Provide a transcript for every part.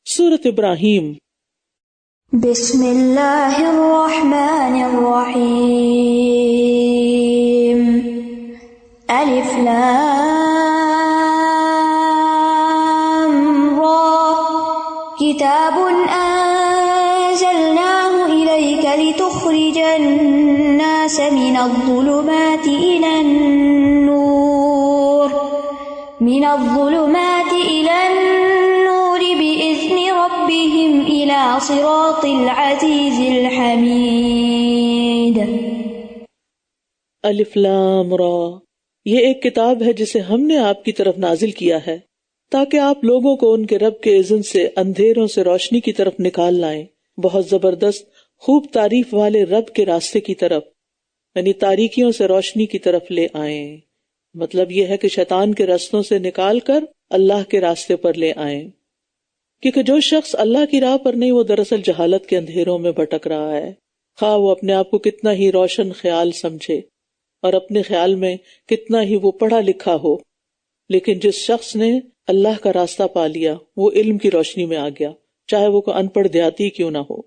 سورۃ ابراہیم۔ بسم اللہ الرحمن الرحیم۔ الف لام را، کتاب انزلناه الیک لتخرج الناس من الظلمات الى النور بإذن ربهم إلى صراط العزيز الحميد۔ الف لام را، یہ ایک کتاب ہے جسے ہم نے آپ کی طرف نازل کیا ہے تاکہ آپ لوگوں کو ان کے رب کے اذن سے اندھیروں سے روشنی کی طرف نکال لائیں، بہت زبردست خوب تعریف والے رب کے راستے کی طرف، یعنی تاریکیوں سے روشنی کی طرف لے آئیں۔ مطلب یہ ہے کہ شیطان کے رستوں سے نکال کر اللہ کے راستے پر لے آئیں، کیونکہ جو شخص اللہ کی راہ پر نہیں وہ دراصل جہالت کے اندھیروں میں بھٹک رہا ہے، خواہ وہ اپنے آپ کو کتنا ہی روشن خیال سمجھے اور اپنے خیال میں کتنا ہی وہ پڑھا لکھا ہو، لیکن جس شخص نے اللہ کا راستہ پا لیا وہ علم کی روشنی میں آ گیا، چاہے وہ کوئی ان پڑھ دیہاتی کیوں نہ ہو۔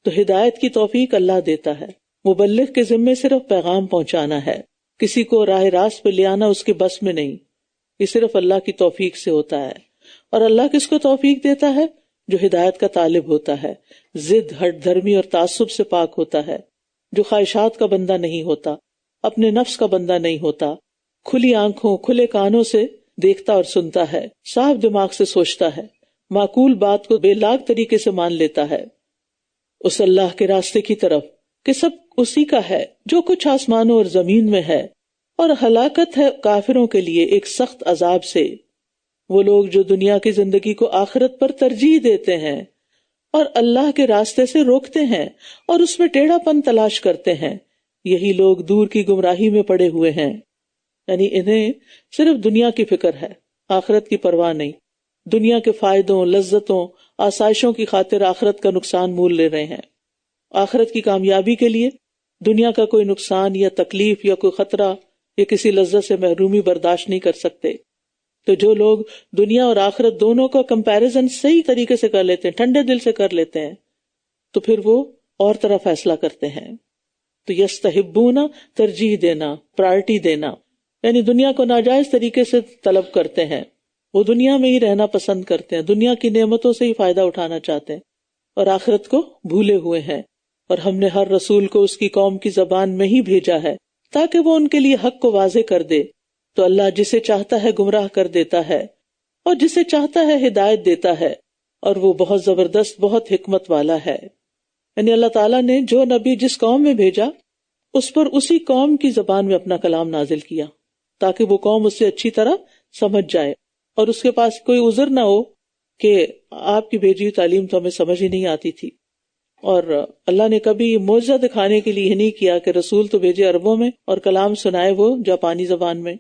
تو ہدایت کی توفیق اللہ دیتا ہے، مبلغ کے ذمے صرف پیغام پہنچانا ہے، کسی کو راہ راست پہ لے آنا اس کے بس میں نہیں، یہ صرف اللہ کی توفیق سے ہوتا ہے۔ اور اللہ کس کو توفیق دیتا ہے؟ جو ہدایت کا طالب ہوتا ہے، ضد، ہٹ دھرمی اور تعصب سے پاک ہوتا ہے، جو خواہشات کا بندہ نہیں ہوتا، اپنے نفس کا بندہ نہیں ہوتا، کھلی آنکھوں کھلے کانوں سے دیکھتا اور سنتا ہے، صاف دماغ سے سوچتا ہے، معقول بات کو بے لاگ طریقے سے مان لیتا ہے، اس اللہ کے راستے کی طرف کہ سب اسی کا ہے، جو کچھ آسمانوں اور زمین میں ہے، اور ہلاکت ہے کافروں کے لیے ایک سخت عذاب سے۔ وہ لوگ جو دنیا کی زندگی کو آخرت پر ترجیح دیتے ہیں اور اللہ کے راستے سے روکتے ہیں اور اس میں ٹیڑھا پن تلاش کرتے ہیں، یہی لوگ دور کی گمراہی میں پڑے ہوئے ہیں۔ یعنی انہیں صرف دنیا کی فکر ہے، آخرت کی پرواہ نہیں، دنیا کے فائدوں، لذتوں، آسائشوں کی خاطر آخرت کا نقصان مول لے رہے ہیں۔ آخرت کی کامیابی کے لیے دنیا کا کوئی نقصان یا تکلیف یا کوئی خطرہ یا کسی لذت سے محرومی برداشت نہیں کر سکتے۔ تو جو لوگ دنیا اور آخرت دونوں کا کمپیریزن صحیح طریقے سے کر لیتے ہیں، ٹھنڈے دل سے کر لیتے ہیں، تو پھر وہ اور طرح فیصلہ کرتے ہیں۔ تو یستحبون، ترجیح دینا، پرائرٹی دینا، یعنی دنیا کو ناجائز طریقے سے طلب کرتے ہیں، وہ دنیا میں ہی رہنا پسند کرتے ہیں، دنیا کی نعمتوں سے ہی فائدہ اٹھانا چاہتے ہیں اور آخرت کو بھولے ہوئے ہیں۔ اور ہم نے ہر رسول کو اس کی قوم کی زبان میں ہی بھیجا ہے تاکہ وہ ان کے لیے حق کو واضح کر دے۔ تو اللہ جسے چاہتا ہے گمراہ کر دیتا ہے اور جسے چاہتا ہے ہدایت دیتا ہے، اور وہ بہت زبردست، بہت حکمت والا ہے۔ یعنی اللہ تعالیٰ نے جو نبی جس قوم میں بھیجا اس پر اسی قوم کی زبان میں اپنا کلام نازل کیا تاکہ وہ قوم اس سے اچھی طرح سمجھ جائے اور اس کے پاس کوئی عذر نہ ہو کہ آپ کی بھیجی ہوئی تعلیم تو ہمیں سمجھ ہی نہیں آتی تھی۔ اور اللہ نے کبھی معجزہ دکھانے کے لیے یہ نہیں کیا کہ رسول تو بھیجے عربوں میں اور کلام سنائے وہ جاپانی زبان میں۔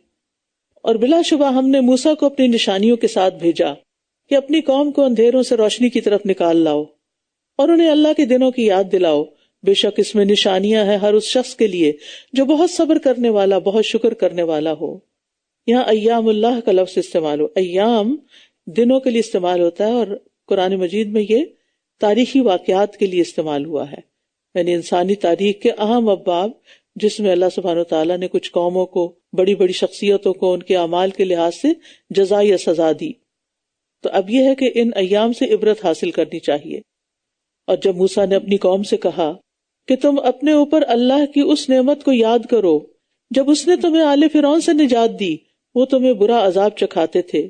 اور بلا شبہ ہم نے موسیٰ کو اپنی نشانیوں کے ساتھ بھیجا کہ اپنی قوم کو اندھیروں سے روشنی کی طرف نکال لاؤ اور انہیں اللہ کے دنوں کی یاد دلاؤ، بے شک اس میں نشانیاں ہیں ہر اس شخص کے لیے جو بہت صبر کرنے والا، بہت شکر کرنے والا ہو۔ یہاں ایام اللہ کا لفظ استعمال ہو، ایام دنوں کے لیے استعمال ہوتا ہے، اور قرآن مجید میں یہ تاریخی واقعات کے لیے استعمال ہوا ہے، یعنی انسانی تاریخ کے اہم ابواب جس میں اللہ سبحانہ وتعالیٰ نے کچھ قوموں کو، بڑی بڑی شخصیتوں کو ان کے اعمال کے لحاظ سے جزا یا سزا دی۔ تو اب یہ ہے کہ ان ایام سے عبرت حاصل کرنی چاہیے۔ اور جب موسیٰ نے اپنی قوم سے کہا کہ تم اپنے اوپر اللہ کی اس نعمت کو یاد کرو جب اس نے تمہیں آل فرعون سے نجات دی، وہ تمہیں برا عذاب چکھاتے تھے،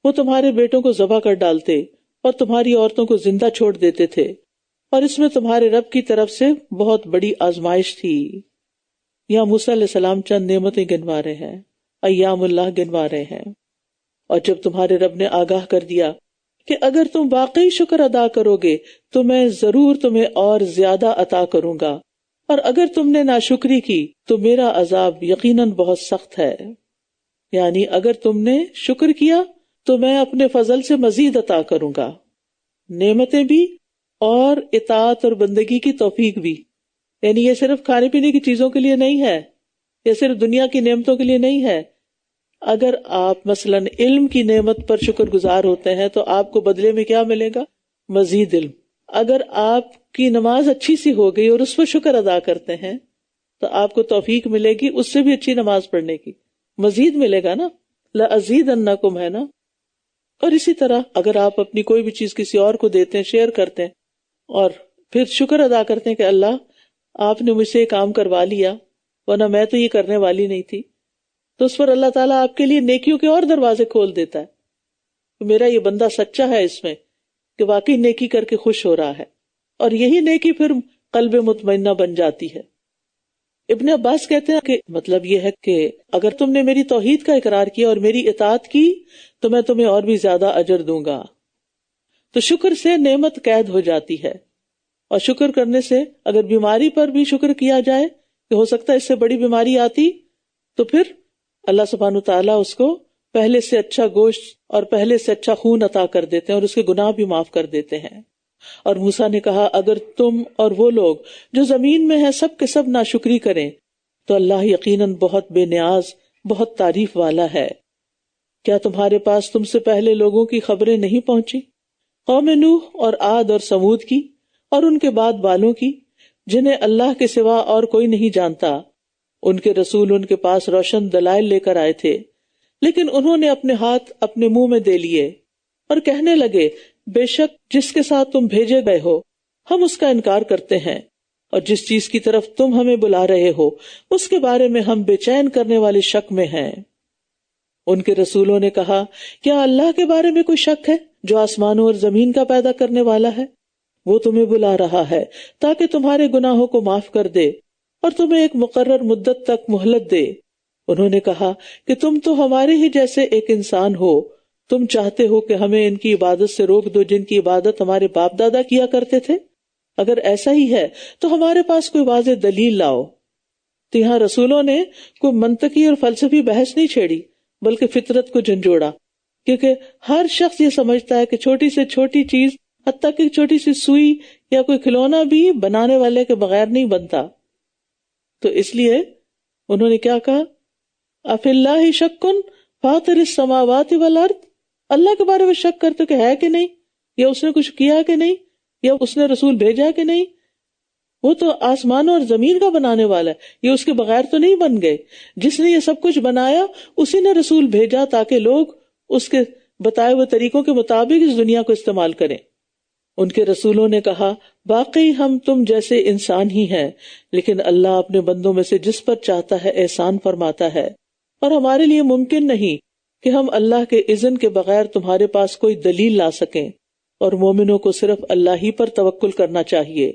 وہ تمہارے بیٹوں کو ذبح کر ڈالتے اور تمہاری عورتوں کو زندہ چھوڑ دیتے تھے، اور اس میں تمہارے رب کی طرف سے بہت بڑی آزمائش تھی۔ یہاں موسیٰ علیہ السلام چند نعمتیں گنوا رہے ہیں، ایام اللہ گنوا رہے ہیں۔ اور جب تمہارے رب نے آگاہ کر دیا کہ اگر تم واقعی شکر ادا کرو گے تو میں ضرور تمہیں اور زیادہ عطا کروں گا، اور اگر تم نے ناشکری کی تو میرا عذاب یقیناً بہت سخت ہے۔ یعنی اگر تم نے شکر کیا تو میں اپنے فضل سے مزید عطا کروں گا، نعمتیں بھی اور اطاعت اور بندگی کی توفیق بھی۔ یعنی یہ صرف کھانے پینے کی چیزوں کے لیے نہیں ہے، یہ صرف دنیا کی نعمتوں کے لیے نہیں ہے۔ اگر آپ مثلاً علم کی نعمت پر شکر گزار ہوتے ہیں تو آپ کو بدلے میں کیا ملے گا؟ مزید علم. اگر آپ کی نماز اچھی سی ہو گئی اور اس پر شکر ادا کرتے ہیں تو آپ کو توفیق ملے گی اس سے بھی اچھی نماز پڑھنے کی، مزید ملے گا نا، لَأَزِيدَنَّكُمْ ہے نا. اور اسی طرح اگر آپ اپنی کوئی بھی چیز کسی اور کو دیتے ہیں، شیئر کرتے ہیں اور پھر شکر ادا کرتے ہیں کہ اللہ آپ نے مجھ سے یہ کام کروا لیا ورنہ میں تو یہ کرنے والی نہیں تھی، تو اس پر اللہ تعالیٰ آپ کے لیے نیکیوں کے اور دروازے کھول دیتا ہے. میرا یہ بندہ سچا ہے اس میں کہ واقعی نیکی کر کے خوش ہو رہا ہے، اور یہی نیکی پھر قلب مطمئنہ بن جاتی ہے. ابن عباس کہتے ہیں کہ مطلب یہ ہے کہ اگر تم نے میری توحید کا اقرار کیا اور میری اطاعت کی تو میں تمہیں اور بھی زیادہ اجر دوں گا. تو شکر سے نعمت قید ہو جاتی ہے، اور شکر کرنے سے اگر بیماری پر بھی شکر کیا جائے کہ ہو سکتا ہے اس سے بڑی بیماری آتی، تو پھر اللہ سبحانہ تعالیٰ اس کو پہلے سے اچھا گوشت اور پہلے سے اچھا خون عطا کر دیتے ہیں اور اس کے گناہ بھی معاف کر دیتے ہیں. اور موسیٰ نے کہا اگر تم اور وہ لوگ جو زمین میں ہیں سب کے سب ناشکری کریں تو اللہ یقیناً بہت بے نیاز، بہت تعریف والا ہے. کیا تمہارے پاس تم سے پہلے لوگوں کی خبریں نہیں پہنچی، قوم نوح اور عاد اور سمود کی، اور ان کے بعد والوں کی، جنہیں اللہ کے سوا اور کوئی نہیں جانتا. ان کے رسول ان کے پاس روشن دلائل لے کر آئے تھے، لیکن انہوں نے اپنے ہاتھ اپنے منہ میں دے لیے اور کہنے لگے بے شک جس کے ساتھ تم بھیجے گئے ہو ہم اس کا انکار کرتے ہیں، اور جس چیز کی طرف تم ہمیں بلا رہے ہو اس کے بارے میں ہم بے چین کرنے والے شک میں ہیں. ان کے رسولوں نے کہا کیا اللہ کے بارے میں کوئی شک ہے جو آسمانوں اور زمین کا پیدا کرنے والا ہے؟ وہ تمہیں بلا رہا ہے تاکہ تمہارے گناہوں کو معاف کر دے اور تمہیں ایک مقرر مدت تک مہلت دے. انہوں نے کہا کہ تم تو ہمارے ہی جیسے ایک انسان ہو، تم چاہتے ہو کہ ہمیں ان کی عبادت سے روک دو جن کی عبادت ہمارے باپ دادا کیا کرتے تھے؟ اگر ایسا ہی ہے تو ہمارے پاس کوئی واضح دلیل لاؤ. تو یہاں رسولوں نے کوئی منطقی اور فلسفی بحث نہیں چھیڑی بلکہ فطرت کو جھنجھوڑا، کیونکہ ہر شخص یہ سمجھتا ہے کہ چھوٹی سے چھوٹی چیز، حتیٰ کہ چھوٹی سی سوئی یا کوئی کھلونا بھی بنانے والے کے بغیر نہیں بنتا. تو اس لیے انہوں نے کیا کہا، اَفِی اللَّہِ شَکٌّ فَاطِرِ السَّمَاوَاتِ وَالْأَرْضِ، اللہ کے بارے میں شک کرتے کہ ہے کہ نہیں، یا اس نے کچھ کیا کہ نہیں، یا اس نے رسول بھیجا کہ نہیں. وہ تو آسمان اور زمین کا بنانے والا ہے، یہ اس کے بغیر تو نہیں بن گئے. جس نے یہ سب کچھ بنایا اسی نے رسول بھیجا تاکہ لوگ اس کے بتائے ہوئے طریقوں کے مطابق اس دنیا کو استعمال کریں. ان کے رسولوں نے کہا باقی ہم تم جیسے انسان ہی ہیں، لیکن اللہ اپنے بندوں میں سے جس پر چاہتا ہے احسان فرماتا ہے، اور ہمارے لیے ممکن نہیں کہ ہم اللہ کے اذن کے بغیر تمہارے پاس کوئی دلیل لا سکیں، اور مومنوں کو صرف اللہ ہی پر توکل کرنا چاہیے.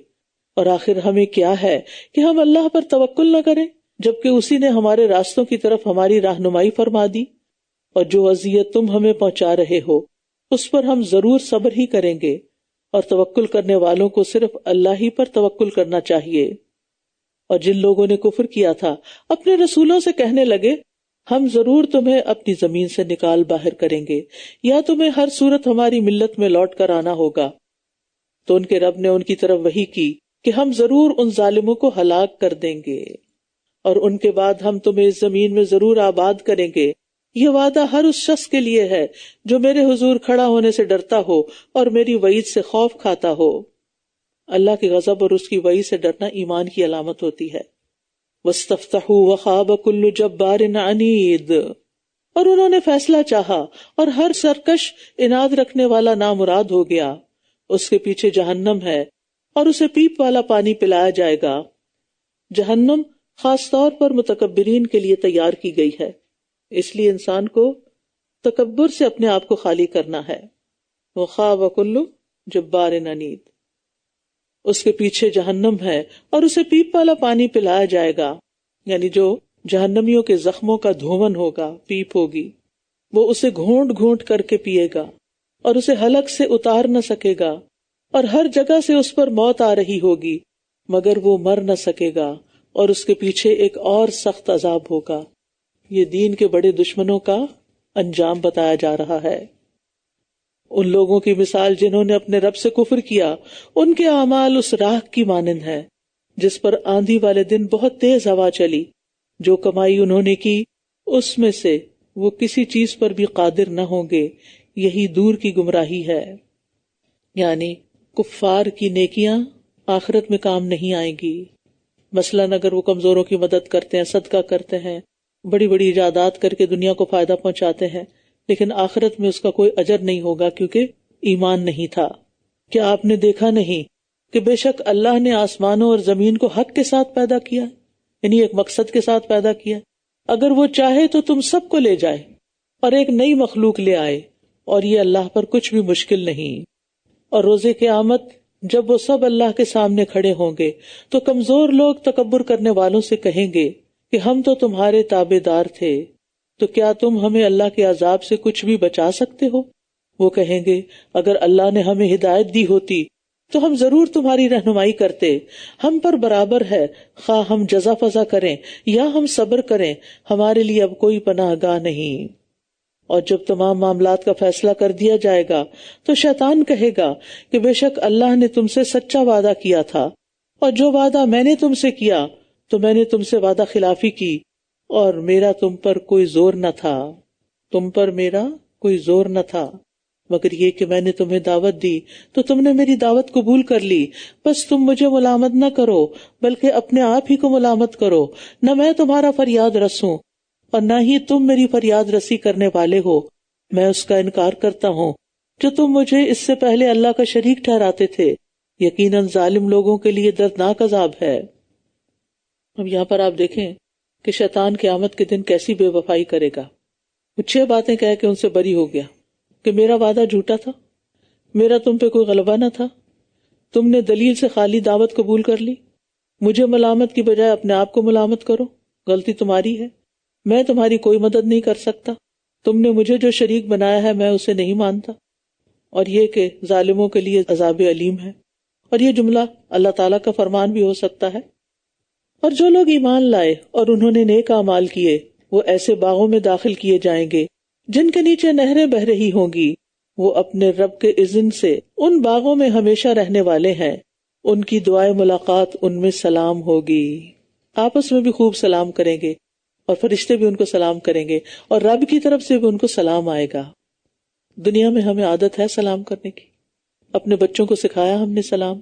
اور آخر ہمیں کیا ہے کہ ہم اللہ پر توکل نہ کریں جبکہ اسی نے ہمارے راستوں کی طرف ہماری رہنمائی فرما دی. اور جو اذیت تم ہمیں پہنچا رہے ہو اس پر ہم ضرور صبر ہی کریں گے، اور توکل کرنے والوں کو صرف اللہ ہی پر توکل کرنا چاہیے. اور جن لوگوں نے کفر کیا تھا اپنے رسولوں سے کہنے لگے ہم ضرور تمہیں اپنی زمین سے نکال باہر کریں گے یا تمہیں ہر صورت ہماری ملت میں لوٹ کر آنا ہوگا. تو ان کے رب نے ان کی طرف وحی کی کہ ہم ضرور ان ظالموں کو ہلاک کر دیں گے، اور ان کے بعد ہم تمہیں اس زمین میں ضرور آباد کریں گے. یہ وعدہ ہر اس شخص کے لیے ہے جو میرے حضور کھڑا ہونے سے ڈرتا ہو اور میری وعید سے خوف کھاتا ہو. اللہ کے غضب اور اس کی وعید سے ڈرنا ایمان کی علامت ہوتی ہے. وَاسْتَفْتَحُوا وَخَابَ كُلُّ جَبَّارٍ عَنِيدٍ، اور انہوں نے فیصلہ چاہا اور ہر سرکش اناد رکھنے والا نامراد ہو گیا. اس کے پیچھے جہنم ہے اور اسے پیپ والا پانی پلایا جائے گا. جہنم خاص طور پر متکبرین کے لیے تیار کی گئی ہے، اس لیے انسان کو تکبر سے اپنے آپ کو خالی کرنا ہے. وَخَابَ كُلُّ جَبَّارٍ عَنِيدٍ، اس کے پیچھے جہنم ہے اور اسے پیپ والا پانی پلایا جائے گا، یعنی جو جہنمیوں کے زخموں کا دھون ہوگا، پیپ ہوگی، وہ اسے گھونٹ گھونٹ کر کے پیے گا اور اسے حلق سے اتار نہ سکے گا، اور ہر جگہ سے اس پر موت آ رہی ہوگی مگر وہ مر نہ سکے گا، اور اس کے پیچھے ایک اور سخت عذاب ہوگا. یہ دین کے بڑے دشمنوں کا انجام بتایا جا رہا ہے. ان لوگوں کی مثال جنہوں نے اپنے رب سے کفر کیا، ان کے اعمال اس راکھ کی مانند ہے جس پر آندھی والے دن بہت تیز ہوا چلی. جو کمائی انہوں نے کی اس میں سے وہ کسی چیز پر بھی قادر نہ ہوں گے، یہی دور کی گمراہی ہے. یعنی کفار کی نیکیاں آخرت میں کام نہیں آئیں گی. مثلاً اگر وہ کمزوروں کی مدد کرتے ہیں، صدقہ کرتے ہیں، بڑی بڑی ایجادات کر کے دنیا کو فائدہ پہنچاتے ہیں، لیکن آخرت میں اس کا کوئی اجر نہیں ہوگا کیونکہ ایمان نہیں تھا. کیا آپ نے دیکھا نہیں کہ بے شک اللہ نے آسمانوں اور زمین کو حق کے ساتھ پیدا کیا، یعنی ایک مقصد کے ساتھ پیدا کیا. اگر وہ چاہے تو تم سب کو لے جائے اور ایک نئی مخلوق لے آئے، اور یہ اللہ پر کچھ بھی مشکل نہیں. اور روز قیامت جب وہ سب اللہ کے سامنے کھڑے ہوں گے تو کمزور لوگ تکبر کرنے والوں سے کہیں گے کہ ہم تو تمہارے تابع دار تھے، تو کیا تم ہمیں اللہ کے عذاب سے کچھ بھی بچا سکتے ہو؟ وہ کہیں گے اگر اللہ نے ہمیں ہدایت دی ہوتی تو ہم ضرور تمہاری رہنمائی کرتے. ہم پر برابر ہے خواہ ہم جزا فضا کریں یا ہم صبر کریں، ہمارے لیے اب کوئی پناہ گاہ نہیں. اور جب تمام معاملات کا فیصلہ کر دیا جائے گا تو شیطان کہے گا کہ بے شک اللہ نے تم سے سچا وعدہ کیا تھا، اور جو وعدہ میں نے تم سے کیا تو میں نے تم سے وعدہ خلافی کی، اور میرا تم پر کوئی زور نہ تھا، تم پر میرا کوئی زور نہ تھا، مگر یہ کہ میں نے تمہیں دعوت دی تو تم نے میری دعوت قبول کر لی. بس تم مجھے ملامت نہ کرو بلکہ اپنے آپ ہی کو ملامت کرو. نہ میں تمہارا فریاد رسوں اور نہ ہی تم میری فریاد رسی کرنے والے ہو. میں اس کا انکار کرتا ہوں جو تم مجھے اس سے پہلے اللہ کا شریک ٹھہراتے تھے. یقیناً ظالم لوگوں کے لیے دردناک عذاب ہے. اب یہاں پر آپ دیکھیں کہ شیطان قیامت کے دن کیسی بے وفائی کرے گا. وہ 6 باتیں کہہ کے ان سے بری ہو گیا کہ میرا وعدہ جھوٹا تھا، میرا تم پہ کوئی غلبہ نہ تھا، تم نے دلیل سے خالی دعوت قبول کر لی، مجھے ملامت کی بجائے اپنے آپ کو ملامت کرو، غلطی تمہاری ہے، میں تمہاری کوئی مدد نہیں کر سکتا، تم نے مجھے جو شریک بنایا ہے میں اسے نہیں مانتا. اور یہ کہ ظالموں کے لیے عذاب علیم ہے. اور یہ جملہ اللہ تعالیٰ کا فرمان بھی ہو سکتا ہے. اور جو لوگ ایمان لائے اور انہوں نے نیک اعمال کیے وہ ایسے باغوں میں داخل کیے جائیں گے جن کے نیچے نہریں بہہ رہی ہوں گی. وہ اپنے رب کے اذن سے ان باغوں میں ہمیشہ رہنے والے ہیں. ان کی دعائیں ملاقات ان میں سلام ہوگی. آپس میں بھی خوب سلام کریں گے اور فرشتے بھی ان کو سلام کریں گے اور رب کی طرف سے بھی ان کو سلام آئے گا. دنیا میں ہمیں عادت ہے سلام کرنے کی، اپنے بچوں کو سکھایا ہم نے سلام.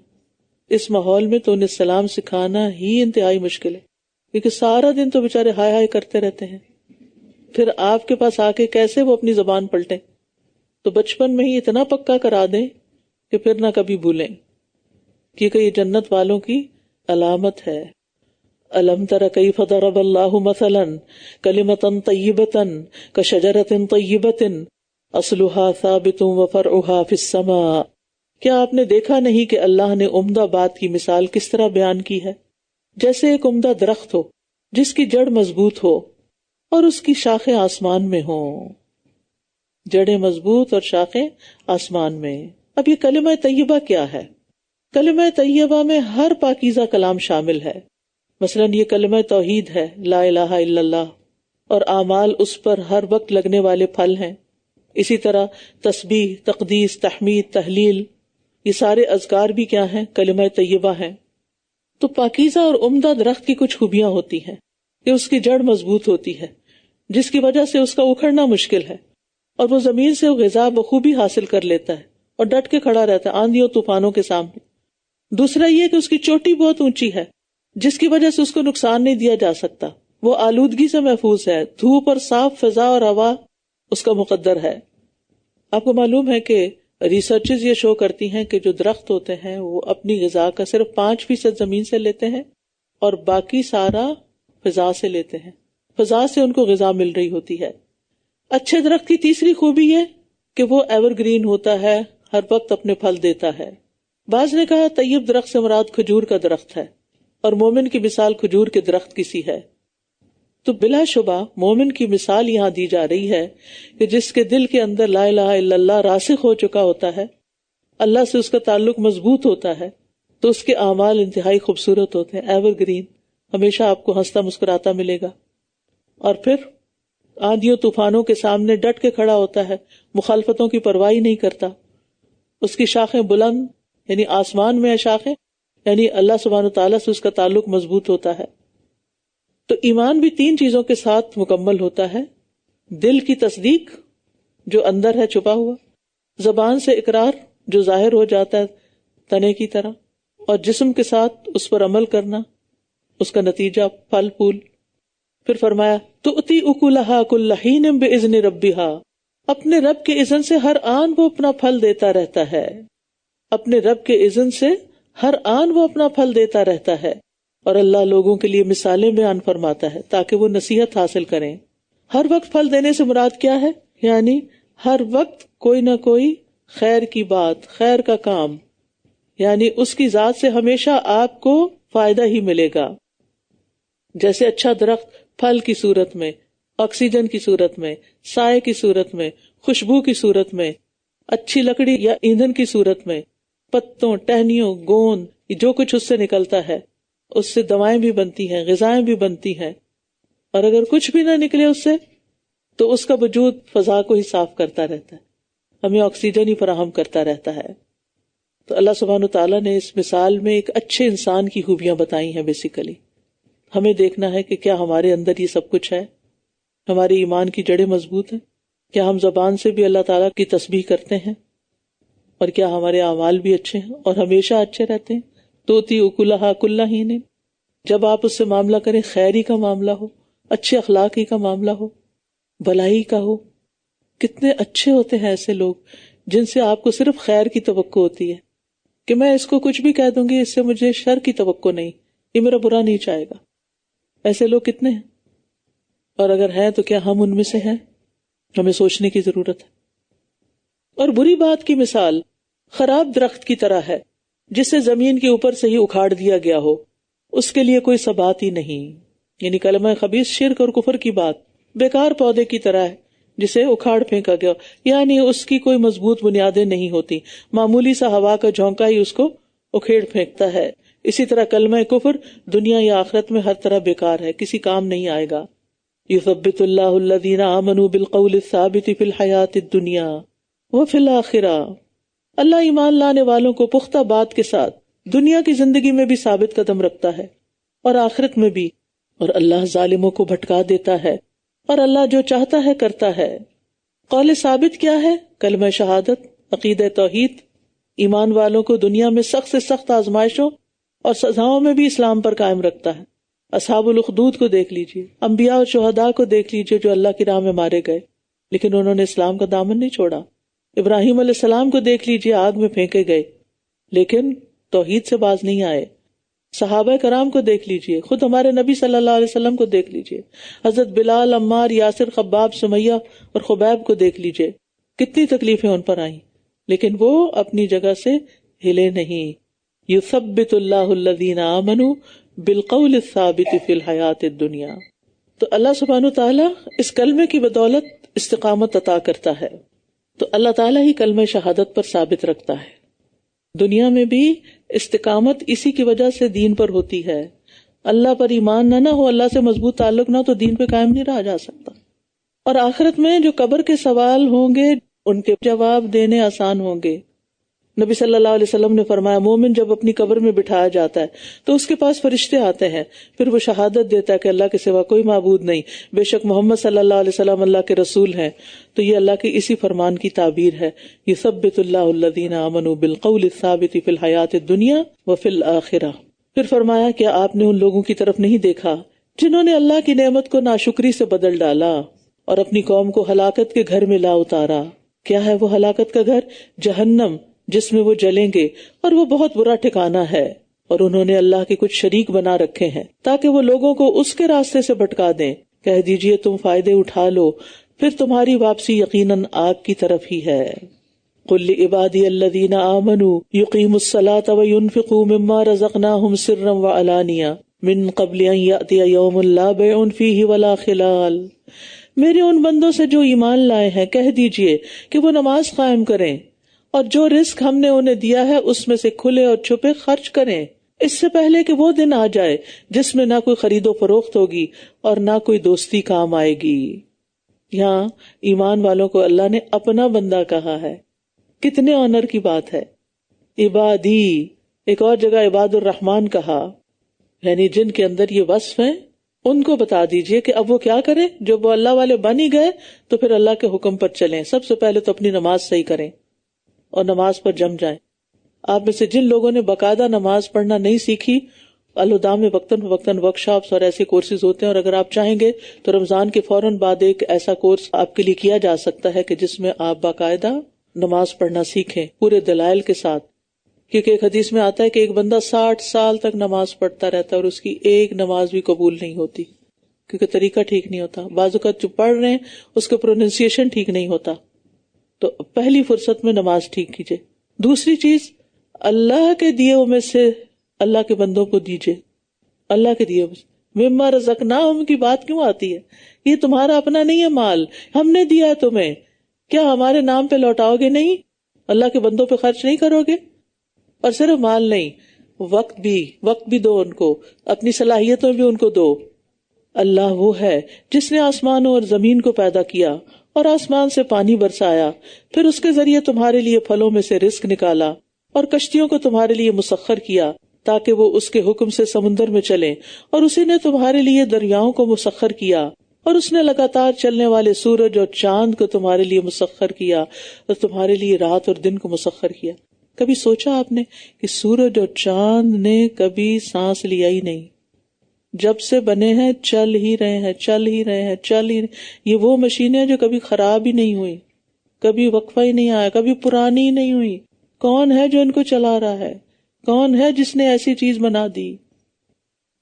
اس ماحول میں تو انہیں سلام سکھانا ہی انتہائی مشکل ہے کیونکہ سارا دن تو بےچارے ہائے ہائے کرتے رہتے ہیں. پھر آپ کے پاس آ کے کیسے وہ اپنی زبان پلٹیں؟ تو بچپن میں ہی اتنا پکا کرا دیں کہ پھر نہ کبھی بھولیں، کیونکہ یہ جنت والوں کی علامت ہے. الم تر کیف ضرب اللہ مثلا کلمۃ طیبۃ کشجرۃ طیبۃ اصلها ثابت وفرعها فی السماء. کیا آپ نے دیکھا نہیں کہ اللہ نے عمدہ بات کی مثال کس طرح بیان کی ہے، جیسے ایک عمدہ درخت ہو جس کی جڑ مضبوط ہو اور اس کی شاخیں آسمان میں ہوں. جڑیں مضبوط اور شاخیں آسمان میں. اب یہ کلمہ طیبہ کیا ہے؟ کلمہ طیبہ میں ہر پاکیزہ کلام شامل ہے. مثلا یہ کلمہ توحید ہے، لا الہ الا اللہ، اور اعمال اس پر ہر وقت لگنے والے پھل ہیں. اسی طرح تسبیح، تقدیس، تحمید، تحلیل، یہ سارے اذکار بھی کیا ہیں؟ کلمہ طیبہ ہیں. تو پاکیزہ اور عمدہ درخت کی کچھ خوبیاں ہوتی ہیں کہ اس کی جڑ مضبوط ہوتی ہے جس کی وجہ سے اس کا اکھڑنا مشکل ہے، اور وہ زمین سے غذا بخوبی حاصل کر لیتا ہے اور ڈٹ کے کھڑا رہتا ہے آندھیوں طوفانوں کے سامنے. دوسرا یہ کہ اس کی چوٹی بہت اونچی ہے جس کی وجہ سے اس کو نقصان نہیں دیا جا سکتا. وہ آلودگی سے محفوظ ہے، دھوپ اور صاف فضا اور ہوا اس کا مقدر ہے. آپ کو معلوم ہے کہ ریسرچز یہ شو کرتی ہیں کہ جو درخت ہوتے ہیں وہ اپنی غذا کا صرف 5% زمین سے لیتے ہیں اور باقی سارا فضا سے لیتے ہیں. فضا سے ان کو غذا مل رہی ہوتی ہے. اچھے درخت کی تیسری خوبی یہ کہ وہ ایور گرین ہوتا ہے، ہر وقت اپنے پھل دیتا ہے. بعض نے کہا طیب درخت سے مراد کھجور کا درخت ہے اور مومن کی مثال کھجور کے درخت کی سی ہے. تو بلا شبہ مومن کی مثال یہاں دی جا رہی ہے کہ جس کے دل کے اندر لا الہ الا اللہ راسخ ہو چکا ہوتا ہے، اللہ سے اس کا تعلق مضبوط ہوتا ہے، تو اس کے اعمال انتہائی خوبصورت ہوتے ہیں، ایور گرین، ہمیشہ آپ کو ہنستا مسکراتا ملے گا. اور پھر آندھیوں طوفانوں کے سامنے ڈٹ کے کھڑا ہوتا ہے، مخالفتوں کی پرواہ نہیں کرتا. اس کی شاخیں بلند، یعنی آسمان میں ہے شاخیں، یعنی اللہ سبحانہ وتعالیٰ سے اس کا تعلق مضبوط ہوتا ہے. تو ایمان بھی 3 چیزوں کے ساتھ مکمل ہوتا ہے: دل کی تصدیق جو اندر ہے چھپا ہوا، زبان سے اقرار جو ظاہر ہو جاتا ہے تنے کی طرح، اور جسم کے ساتھ اس پر عمل کرنا، اس کا نتیجہ پھل پھول۔ پھر فرمایا تؤتی اکلھا کل حین باذن ربھا، اپنے رب کے اذن سے ہر آن وہ اپنا پھل دیتا رہتا ہے، اپنے رب کے اذن سے ہر آن وہ اپنا پھل دیتا رہتا ہے۔ اور اللہ لوگوں کے لیے مثالیں بیان فرماتا ہے تاکہ وہ نصیحت حاصل کریں۔ ہر وقت پھل دینے سے مراد کیا ہے؟ یعنی ہر وقت کوئی نہ کوئی خیر کی بات، خیر کا کام، یعنی اس کی ذات سے ہمیشہ آپ کو فائدہ ہی ملے گا۔ جیسے اچھا درخت پھل کی صورت میں، آکسیجن کی صورت میں، سائے کی صورت میں، خوشبو کی صورت میں، اچھی لکڑی یا ایندھن کی صورت میں، پتوں، ٹہنیوں، گوند، جو کچھ اس سے نکلتا ہے، اس سے دوائیں بھی بنتی ہیں، غذائیں بھی بنتی ہیں۔ اور اگر کچھ بھی نہ نکلے اس سے، تو اس کا وجود فضا کو ہی صاف کرتا رہتا ہے، ہمیں آکسیجن ہی فراہم کرتا رہتا ہے۔ تو اللہ سبحانہ تعالیٰ نے اس مثال میں ایک اچھے انسان کی خوبیاں بتائی ہیں۔ بیسیکلی ہمیں دیکھنا ہے کہ کیا ہمارے اندر یہ سب کچھ ہے، ہمارے ایمان کی جڑیں مضبوط ہیں، کیا ہم زبان سے بھی اللہ تعالیٰ کی تسبیح کرتے ہیں، اور کیا ہمارے اعمال بھی اچھے ہیں اور ہمیشہ اچھے رہتے ہیں۔ توتی اکلھا کل حین، جب آپ اس سے معاملہ کریں، خیری کا معاملہ ہو، اچھے اخلاقی کا معاملہ ہو، بھلائی کا ہو۔ کتنے اچھے ہوتے ہیں ایسے لوگ جن سے آپ کو صرف خیر کی توقع ہوتی ہے کہ میں اس کو کچھ بھی کہہ دوں گی، اس سے مجھے شر کی توقع نہیں، یہ میرا برا نہیں چاہے گا۔ ایسے لوگ کتنے ہیں، اور اگر ہیں تو کیا ہم ان میں سے ہیں؟ ہمیں سوچنے کی ضرورت ہے۔ اور بری بات کی مثال خراب درخت کی طرح ہے جسے زمین کے اوپر سے ہی اکھاڑ دیا گیا ہو، اس کے لیے کوئی ثبات ہی نہیں۔ یعنی کلمہ خبیث، شرک اور کفر کی بات بیکار پودے کی طرح ہے جسے اکھاڑ پھینکا گیا، یعنی اس کی کوئی مضبوط بنیادیں نہیں ہوتی، معمولی سا ہوا کا جھونکا ہی اس کو اکھیڑ پھینکتا ہے۔ اسی طرح کلمہ کفر دنیا یا آخرت میں ہر طرح بیکار ہے، کسی کام نہیں آئے گا۔ یثبت اللہ الذین آمنوا بالقول الثابت فی الحیاۃ الدنیا وفی الآخرہ، اللہ ایمان لانے والوں کو پختہ بات کے ساتھ دنیا کی زندگی میں بھی ثابت قدم رکھتا ہے اور آخرت میں بھی، اور اللہ ظالموں کو بھٹکا دیتا ہے، اور اللہ جو چاہتا ہے کرتا ہے۔ قول ثابت کیا ہے؟ کلمہ شہادت، عقیدہ توحید۔ ایمان والوں کو دنیا میں سخت سے سخت آزمائشوں اور سزاؤں میں بھی اسلام پر قائم رکھتا ہے۔ اصحاب الاخدود کو دیکھ لیجیے، انبیاء اور شہداء کو دیکھ لیجیے جو اللہ کی راہ میں مارے گئے لیکن انہوں نے اسلام کا دامن نہیں چھوڑا۔ ابراہیم علیہ السلام کو دیکھ لیجیے، آگ میں پھینکے گئے لیکن توحید سے باز نہیں آئے۔ صحابہ کرام کو دیکھ لیجیے، خود ہمارے نبی صلی اللہ علیہ وسلم کو دیکھ لیجیے، حضرت بلال، عمار، یاسر، خباب، سمیہ اور خبیب کو دیکھ لیجیے، کتنی تکلیفیں ان پر آئیں لیکن وہ اپنی جگہ سے ہلے نہیں۔ یثبت اللہ الذین آمنوا بالقول الثابت فی الحیاۃ الدنیا۔ تو اللہ سبحانہ تعالیٰ اس کلمے کی بدولت استقامت عطا کرتا ہے، تو اللہ تعالیٰ ہی کلمہ شہادت پر ثابت رکھتا ہے۔ دنیا میں بھی استقامت اسی کی وجہ سے دین پر ہوتی ہے۔ اللہ پر ایمان نہ ہو، اللہ سے مضبوط تعلق نہ ہو تو دین پہ قائم نہیں رہا جا سکتا۔ اور آخرت میں جو قبر کے سوال ہوں گے ان کے جواب دینے آسان ہوں گے۔ نبی صلی اللہ علیہ وسلم نے فرمایا مومن جب اپنی قبر میں بٹھایا جاتا ہے تو اس کے پاس فرشتے آتے ہیں، پھر وہ شہادت دیتا ہے کہ اللہ کے سوا کوئی معبود نہیں، بے شک محمد صلی اللہ علیہ وسلم اللہ کے رسول ہیں۔ تو یہ اللہ کے اسی فرمان کی تعبیر ہے، یثبت اللہ الذین آمنوا بالقول الثابت فی الحیاۃ الدنیا وفی الآخرہ۔ پھر فرمایا کہ آپ نے ان لوگوں کی طرف نہیں دیکھا جنہوں نے اللہ کی نعمت کو ناشکری سے بدل ڈالا اور اپنی قوم کو ہلاکت کے گھر میں لا اتارا۔ کیا ہے وہ ہلاکت کا گھر؟ جہنم، جس میں وہ جلیں گے اور وہ بہت برا ٹھکانہ ہے۔ اور انہوں نے اللہ کے کچھ شریک بنا رکھے ہیں تاکہ وہ لوگوں کو اس کے راستے سے بھٹکا دیں۔ کہہ دیجئے تم فائدے اٹھا لو، پھر تمہاری واپسی یقیناً آگ کی طرف ہی ہے۔ قل لعبادی الذین آمنوا یقیموا الصلاۃ وینفقوا مما رزقناہم سرا وعلانیہ من قبل ان یأتی یوم لا بیع فیہ ولا خلال۔ میرے ان بندوں سے جو ایمان لائے ہیں کہہ دیجئے کہ وہ نماز قائم کریں اور جو رزق ہم نے انہیں دیا ہے اس میں سے کھلے اور چھپے خرچ کریں، اس سے پہلے کہ وہ دن آ جائے جس میں نہ کوئی خرید و فروخت ہوگی اور نہ کوئی دوستی کام آئے گی۔ یہاں ایمان والوں کو اللہ نے اپنا بندہ کہا ہے، کتنے آنر کی بات ہے۔ عبادی، ایک اور جگہ عباد الرحمن کہا، یعنی جن کے اندر یہ وصف ہیں ان کو بتا دیجئے کہ اب وہ کیا کریں۔ جب وہ اللہ والے بن ہی گئے تو پھر اللہ کے حکم پر چلیں، سب سے پہلے تو اپنی نماز صحیح کریں، اور نماز پر جم جائیں. آپ میں سے جن لوگوں نے باقاعدہ نماز پڑھنا نہیں سیکھی، الہدا میں وقتاً فوقتاً ورک شاپس اور ایسے کورسز ہوتے ہیں، اور اگر آپ چاہیں گے تو رمضان کے فوراً بعد ایک ایسا کورس آپ کے لیے کیا جا سکتا ہے کہ جس میں آپ باقاعدہ نماز پڑھنا سیکھیں پورے دلائل کے ساتھ. کیونکہ ایک حدیث میں آتا ہے کہ ایک بندہ 60 سال تک نماز پڑھتا رہتا ہے اور اس کی ایک نماز بھی قبول نہیں ہوتی، کیونکہ طریقہ ٹھیک نہیں ہوتا. بعض اوقات جو پڑھ رہے ہیں اس کا پروننسیشن ٹھیک نہیں ہوتا. تو پہلی فرصت میں نماز ٹھیک کیجئے. دوسری چیز، اللہ کے دیے میں سے اللہ کے بندوں کو دیجئے. اللہ کے دیے مما رزقناہم کی بات کیوں آتی ہے؟ یہ تمہارا اپنا نہیں ہے مال، ہم نے دیا ہے تمہیں، کیا ہمارے نام پہ لوٹاؤ گے؟ نہیں. اللہ کے بندوں پہ خرچ نہیں کرو گے؟ اور صرف مال نہیں، وقت بھی دو ان کو، اپنی صلاحیتوں بھی ان کو دو. اللہ وہ ہے جس نے آسمانوں اور زمین کو پیدا کیا اور آسمان سے پانی برسایا، پھر اس کے ذریعے تمہارے لیے پھلوں میں سے رزق نکالا اور کشتیوں کو تمہارے لیے مسخر کیا تاکہ وہ اس کے حکم سے سمندر میں چلیں، اور اسی نے تمہارے لیے دریاؤں کو مسخر کیا، اور اس نے لگاتار چلنے والے سورج اور چاند کو تمہارے لیے مسخر کیا اور تمہارے لیے رات اور دن کو مسخر کیا. کبھی سوچا آپ نے کہ سورج اور چاند نے کبھی سانس لیا ہی نہیں، جب سے بنے ہیں چل ہی رہے ہیں. یہ وہ مشینیں جو کبھی خراب ہی نہیں ہوئی، کبھی وقفہ ہی نہیں آیا، کبھی پرانی ہی نہیں ہوئی. کون ہے جو ان کو چلا رہا ہے؟ کون ہے جس نے ایسی چیز بنا دی؟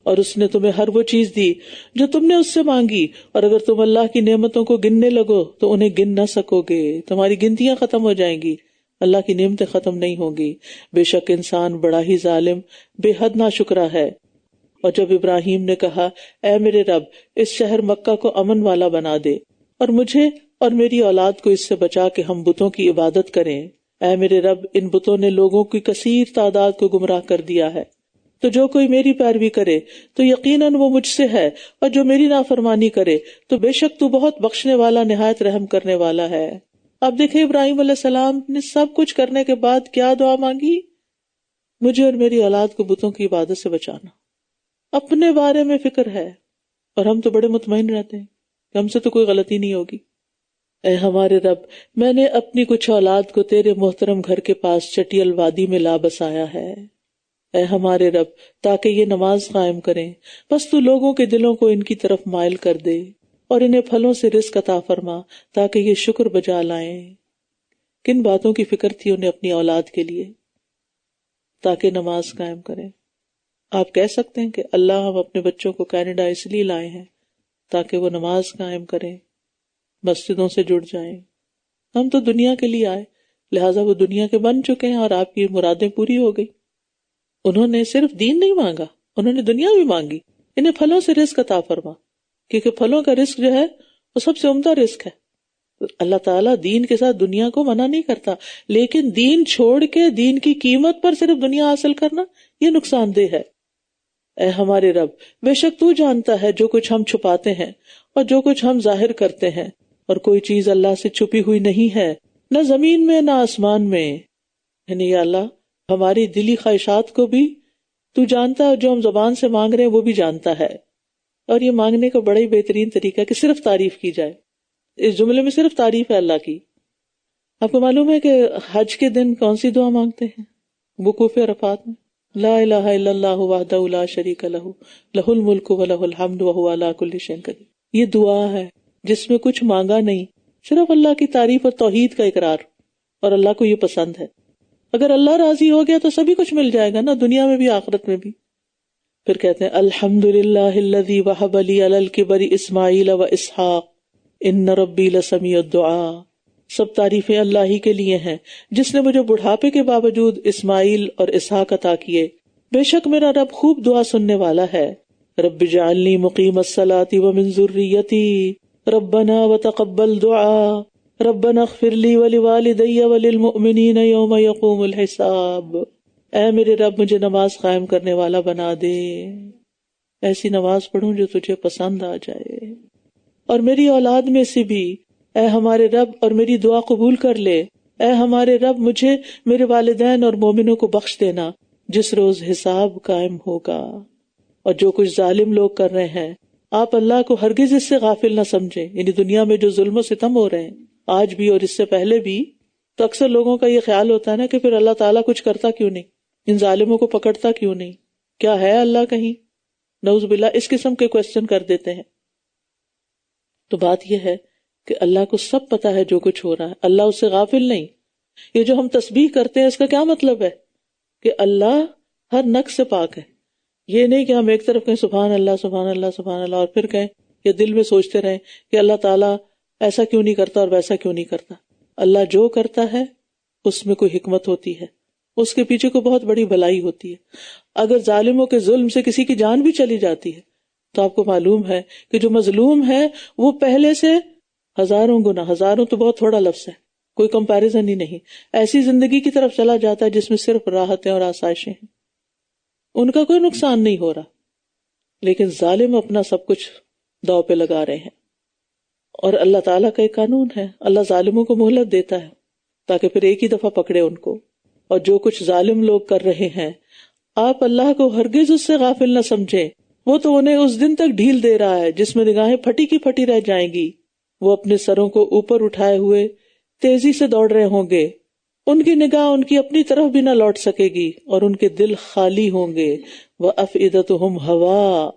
اور اس نے تمہیں ہر وہ چیز دی جو تم نے اس سے مانگی، اور اگر تم اللہ کی نعمتوں کو گننے لگو تو انہیں گن نہ سکو گے. تمہاری گنتیاں ختم ہو جائیں گی، اللہ کی نعمتیں ختم نہیں ہوں گی. بے شک انسان بڑا ہی ظالم، بے حد ناشکرا ہے. اور جب ابراہیم نے کہا، اے میرے رب، اس شہر مکہ کو امن والا بنا دے اور مجھے اور میری اولاد کو اس سے بچا کہ ہم بتوں کی عبادت کریں. اے میرے رب، ان بتوں نے لوگوں کی کثیر تعداد کو گمراہ کر دیا ہے، تو جو کوئی میری پیروی کرے تو یقیناً وہ مجھ سے ہے، اور جو میری نافرمانی کرے تو بے شک تو بہت بخشنے والا، نہایت رحم کرنے والا ہے. اب دیکھیں ابراہیم علیہ السلام نے سب کچھ کرنے کے بعد کیا دعا مانگی؟ مجھے اور میری اولاد کو بتوں کی عبادت سے بچانا. اپنے بارے میں فکر ہے، اور ہم تو بڑے مطمئن رہتے ہیں کہ ہم سے تو کوئی غلطی نہیں ہوگی. اے ہمارے رب، میں نے اپنی کچھ اولاد کو تیرے محترم گھر کے پاس چٹیل وادی میں لا بسایا ہے. اے ہمارے رب، تاکہ یہ نماز قائم کریں، بس تو لوگوں کے دلوں کو ان کی طرف مائل کر دے اور انہیں پھلوں سے رزق عطا فرما تاکہ یہ شکر بجا لائیں. کن باتوں کی فکر تھی انہیں اپنی اولاد کے لیے؟ تاکہ نماز قائم کریں. آپ کہہ سکتے ہیں کہ اللہ، ہم اپنے بچوں کو کینیڈا اس لیے لائے ہیں تاکہ وہ نماز قائم کریں، مسجدوں سے جڑ جائیں. ہم تو دنیا کے لیے آئے، لہٰذا وہ دنیا کے بن چکے ہیں اور آپ کی مرادیں پوری ہو گئی. انہوں نے صرف دین نہیں مانگا، انہوں نے دنیا بھی مانگی. انہیں پھلوں سے رزق عطا فرما، کیونکہ پھلوں کا رزق جو ہے وہ سب سے عمدہ رزق ہے. اللہ تعالیٰ دین کے ساتھ دنیا کو منع نہیں کرتا، لیکن دین چھوڑ کے دین کی قیمت پر صرف دنیا حاصل کرنا یہ نقصان دہ ہے. اے ہمارے رب، بے شک تو جانتا ہے جو کچھ ہم چھپاتے ہیں اور جو کچھ ہم ظاہر کرتے ہیں، اور کوئی چیز اللہ سے چھپی ہوئی نہیں ہے، نہ زمین میں نہ آسمان میں. یعنی یا اللہ، ہماری دلی خواہشات کو بھی تو جانتا ہے، اور جو ہم زبان سے مانگ رہے ہیں وہ بھی جانتا ہے. اور یہ مانگنے کا بڑا ہی بہترین طریقہ ہے کہ صرف تعریف کی جائے. اس جملے میں صرف تعریف ہے اللہ کی. آپ کو معلوم ہے کہ حج کے دن کون سی دعا مانگتے ہیں؟ وقوف عرفات میں لا الہ الا اللہ وحدہ لا شریک لہ لہ الملک ولہ الحمد وہو علی کل شیء قدیر. یہ دعا ہے جس میں کچھ مانگا نہیں، صرف اللہ کی تعریف اور توحید کا اقرار، اور اللہ کو یہ پسند ہے. اگر اللہ راضی ہو گیا تو سبھی کچھ مل جائے گا نا، دنیا میں بھی آخرت میں بھی. پھر کہتے ہیں الحمدللہ الذی وہب لی علی الکبر اسماعیل و اسحاق ان ربی لسمیع الدعاء. سب تعریفیں اللہ ہی کے لیے ہیں جس نے مجھے بڑھاپے کے باوجود اسماعیل اور اسحاق عطا کیے. بے شک میرا رب خوب دعا سننے والا ہے. رب اجعلنی مقیم الصلاۃ ومن ذریتی ربنا وتقبل دعاء ربنا اغفر لی ولوالدی وللمؤمنین یوم یقوم الحساب. اے میرے رب، مجھے نماز قائم کرنے والا بنا دے، ایسی نماز پڑھوں جو تجھے پسند آ جائے، اور میری اولاد میں سے بھی اے ہمارے رب اور میری دعا قبول کر لے. اے ہمارے رب، مجھے، میرے والدین اور مومنوں کو بخش دینا جس روز حساب قائم ہوگا. اور جو کچھ ظالم لوگ کر رہے ہیں، آپ اللہ کو ہرگز اس سے غافل نہ سمجھیں. یعنی دنیا میں جو ظلم و ستم ہو رہے ہیں آج بھی اور اس سے پہلے بھی، تو اکثر لوگوں کا یہ خیال ہوتا ہے نا کہ پھر اللہ تعالیٰ کچھ کرتا کیوں نہیں، ان ظالموں کو پکڑتا کیوں نہیں، کیا ہے اللہ کہیں؟ نعوذ باللہ اس قسم کے کوسچن کر دیتے ہیں. تو بات یہ ہے کہ اللہ کو سب پتا ہے جو کچھ ہو رہا ہے، اللہ اس سے غافل نہیں. یہ جو ہم تسبیح کرتے ہیں اس کا کیا مطلب ہے؟ کہ اللہ ہر نقص سے پاک ہے. یہ نہیں کہ ہم ایک طرف کہیں سبحان اللہ سبحان اللہ سبحان اللہ اور پھر کہیں یا دل میں سوچتے رہیں کہ اللہ تعالیٰ ایسا کیوں نہیں کرتا اور ویسا کیوں نہیں کرتا. اللہ جو کرتا ہے اس میں کوئی حکمت ہوتی ہے، اس کے پیچھے کوئی بہت بڑی بھلائی ہوتی ہے. اگر ظالموں کے ظلم سے کسی کی جان بھی چلی جاتی ہے تو آپ کو معلوم ہے کہ جو مظلوم ہے وہ پہلے سے ہزاروں گنا، ہزاروں تو بہت تھوڑا لفظ ہے، کوئی کمپیریزن ہی نہیں، ایسی زندگی کی طرف چلا جاتا ہے جس میں صرف راحتیں اور آسائشیں ہیں، ان کا کوئی نقصان نہیں ہو رہا. لیکن ظالم اپنا سب کچھ داؤ پہ لگا رہے ہیں. اور اللہ تعالیٰ کا ایک قانون ہے، اللہ ظالموں کو مہلت دیتا ہے تاکہ پھر ایک ہی دفعہ پکڑے ان کو. اور جو کچھ ظالم لوگ کر رہے ہیں آپ اللہ کو ہرگز اس سے غافل نہ سمجھیں. وہ تو انہیں اس دن تک ڈھیل دے رہا ہے جس میں نگاہیں پھٹی کی پھٹی رہ جائیں گی. وہ اپنے سروں کو اوپر اٹھائے ہوئے تیزی سے دوڑ رہے ہوں گے، ان کی نگاہ ان کی اپنی طرف بھی نہ لوٹ سکے گی اور ان کے دل خالی ہوں گے. وَأَفْئِدَتُهُمْ هَوَاءٌ.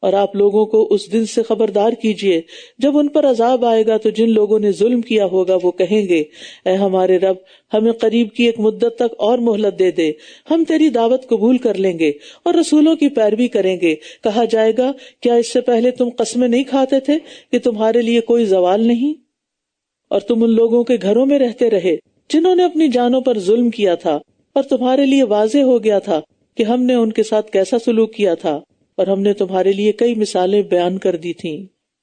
اور آپ لوگوں کو اس دن سے خبردار کیجئے جب ان پر عذاب آئے گا تو جن لوگوں نے ظلم کیا ہوگا وہ کہیں گے اے ہمارے رب ہمیں قریب کی ایک مدت تک اور مہلت دے دے، ہم تیری دعوت قبول کر لیں گے اور رسولوں کی پیروی کریں گے. کہا جائے گا کیا اس سے پہلے تم قسمیں نہیں کھاتے تھے کہ تمہارے لیے کوئی زوال نہیں، اور تم ان لوگوں کے گھروں میں رہتے رہے جنہوں نے اپنی جانوں پر ظلم کیا تھا، اور تمہارے لیے واضح ہو گیا تھا کہ ہم نے ان کے ساتھ کیسا سلوک کیا تھا، اور ہم نے تمہارے لیے کئی مثالیں بیان کر دی تھیں.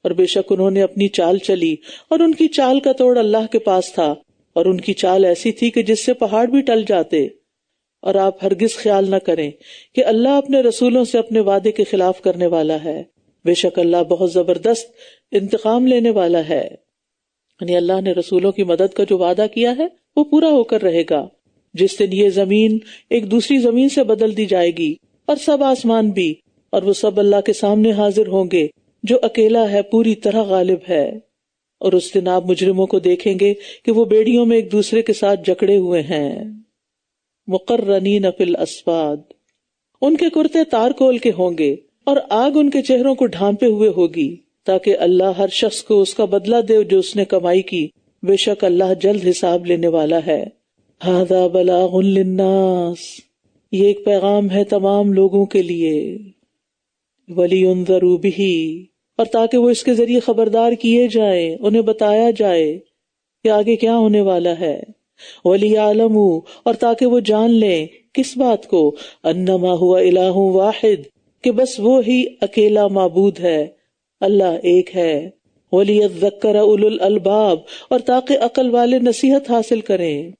اور بے شک انہوں نے اپنی چال چلی اور ان کی چال کا توڑ اللہ کے پاس تھا، اور ان کی چال ایسی تھی کہ جس سے پہاڑ بھی ٹل جاتے. اور آپ ہرگز خیال نہ کریں کہ اللہ اپنے رسولوں سے اپنے وعدے کے خلاف کرنے والا ہے، بے شک اللہ بہت زبردست انتقام لینے والا ہے. یعنی اللہ نے رسولوں کی مدد کا جو وعدہ کیا ہے وہ پورا ہو کر رہے گا. جس دن یہ زمین ایک دوسری زمین سے بدل دی جائے گی اور سب آسمان بھی، اور وہ سب اللہ کے سامنے حاضر ہوں گے جو اکیلا ہے، پوری طرح غالب ہے. اور اس دن آپ مجرموں کو دیکھیں گے کہ وہ بیڑیوں میں ایک دوسرے کے ساتھ جکڑے ہوئے ہیں. مقرنین فی الاسفاد. ان کے کرتے تار کول کے ہوں گے اور آگ ان کے چہروں کو ڈھانپے ہوئے ہوگی تاکہ اللہ ہر شخص کو اس کا بدلہ دے جو اس نے کمائی کی. بے شک اللہ جلد حساب لینے والا ہے. ھذا بلاغ للناس. یہ ایک پیغام ہے تمام لوگوں کے لیے. وَلِيُنذَرُوا بِهِ. اور تاکہ وہ اس کے ذریعے خبردار کیے جائیں، انہیں بتایا جائے کہ آگے کیا ہونے والا ہے. وَلِيَعْلَمُوا. اور تاکہ وہ جان لیں کس بات کو، انما هو الہ واحد، کہ بس وہ ہی اکیلا معبود ہے، اللہ ایک ہے. وَلِيَذَّكَّرَ أُولُو الْأَلْبَابِ. اور تاکہ عقل والے نصیحت حاصل کریں.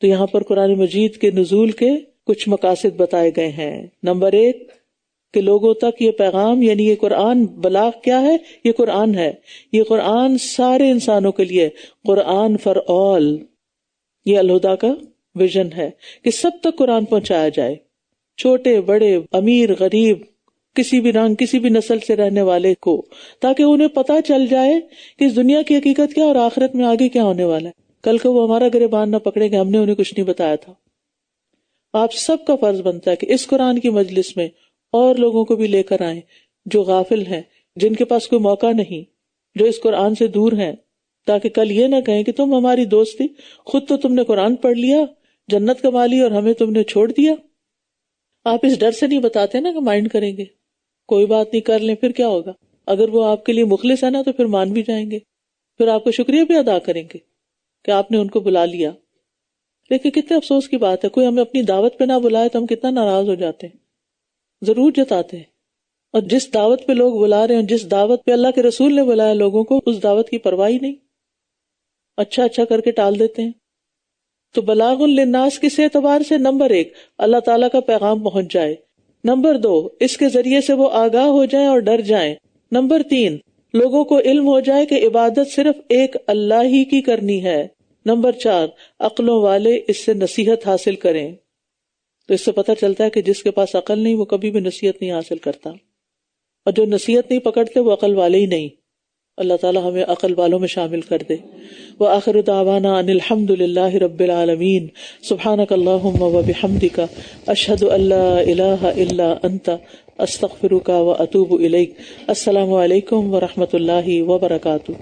تو یہاں پر قرآن مجید کے نزول کے کچھ مقاصد بتائے گئے ہیں. نمبر 1 کہ لوگوں تک یہ پیغام، یعنی یہ قرآن بلاغ کیا ہے؟ یہ قرآن ہے. یہ قرآن سارے انسانوں کے لیے، قرآن فار آل. یہ الہدا کا ویژن ہے کہ سب تک قرآن پہنچایا جائے، چھوٹے بڑے، امیر غریب، کسی بھی رنگ کسی بھی نسل سے رہنے والے کو، تاکہ انہیں پتہ چل جائے کہ اس دنیا کی حقیقت کیا اور آخرت میں آگے کیا ہونے والا ہے. کل کو وہ ہمارا گریبان نہ پکڑے کہ ہم نے انہیں کچھ نہیں بتایا تھا. آپ سب کا فرض بنتا ہے کہ اس قرآن کی مجلس میں اور لوگوں کو بھی لے کر آئیں جو غافل ہیں، جن کے پاس کوئی موقع نہیں، جو اس قرآن سے دور ہیں، تاکہ کل یہ نہ کہیں کہ تم ہماری دوست تھی، خود تو تم نے قرآن پڑھ لیا، جنت کما لی اور ہمیں تم نے چھوڑ دیا. آپ اس ڈر سے نہیں بتاتے نا کہ مائنڈ کریں گے، کوئی بات نہیں کر لیں، پھر کیا ہوگا؟ اگر وہ آپ کے لیے مخلص ہے نا تو پھر مان بھی جائیں گے، پھر آپ کو شکریہ بھی ادا کریں گے کہ آپ نے ان کو بلا لیا. لیکن کتنے افسوس کی بات ہے، کوئی ہمیں اپنی دعوت پہ نہ بلائے تو ہم کتنا ناراض ہو جاتے ہیں، ضرور جتاتے ہیں. اور جس دعوت پہ لوگ بلا رہے ہیں، جس دعوت پہ اللہ کے رسول نے بلایا لوگوں کو، اس دعوت کی پرواہ ہی نہیں، اچھا کر کے ٹال دیتے ہیں. تو بلاغ للناس کس اعتبار سے؟ نمبر 1 اللہ تعالیٰ کا پیغام پہنچ جائے. نمبر 2 اس کے ذریعے سے وہ آگاہ ہو جائیں اور ڈر جائیں. نمبر 3 لوگوں کو علم ہو جائے کہ عبادت صرف ایک اللہ ہی کی کرنی ہے. نمبر 4 عقلوں والے اس سے نصیحت حاصل کریں. تو اس سے پتہ چلتا ہے کہ جس کے پاس عقل نہیں وہ کبھی بھی نصیحت نہیں حاصل کرتا، اور جو نصیحت نہیں پکڑتے وہ عقل والے ہی نہیں. اللہ تعالی ہمیں عقل والوں میں شامل کر دے. وآخر دعوانا ان الحمد للہ رب العالمین. سبحانک اللہم وبحمدک اشہد ان لا الہ الا انت استغفرک واتوب الیک. السلام علیکم ورحمۃ اللہ وبرکاتہ.